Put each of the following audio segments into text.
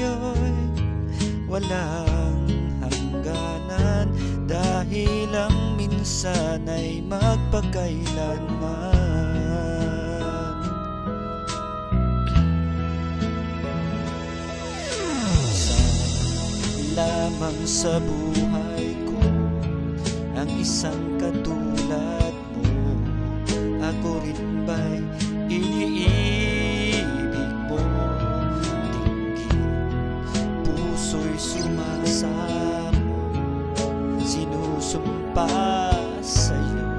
sa'yo'y walang hangganan, dahil ang minsan ay magpakailanman. Lamang sa buhay ko ang isang katulad mo. Ako rin ba'y iniibig mo? Dinggin, puso'y sumasamo, sinusumpa sa'yo.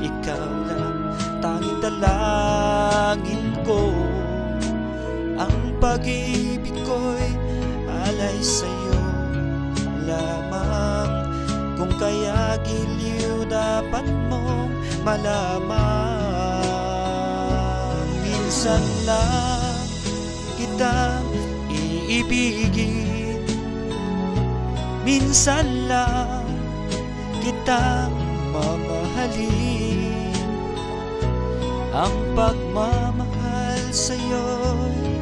Ikaw lang tanging dalangin ko, ang pag-ibig ko'y alay sa'yo lamang. Kung kaya giliw dapat mong malaman, minsan lang kitang iibigin, minsan lang kitang mamahalin. Ang pagmamahal sa'yo'y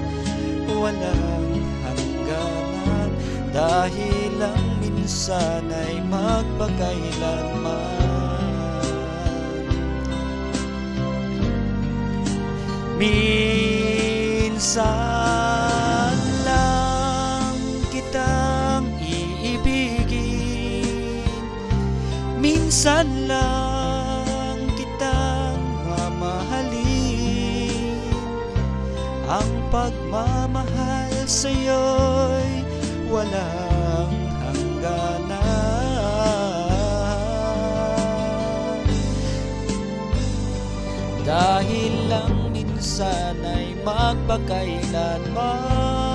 walang hangganan, dahil ang minsan ay magpakailanman. Minsan lang kitang iibigin, minsan lang kitang mamahalin. Ang pagmamahal sa'yo'y walang hangganan, dahil lang minsan ay magpakailanman.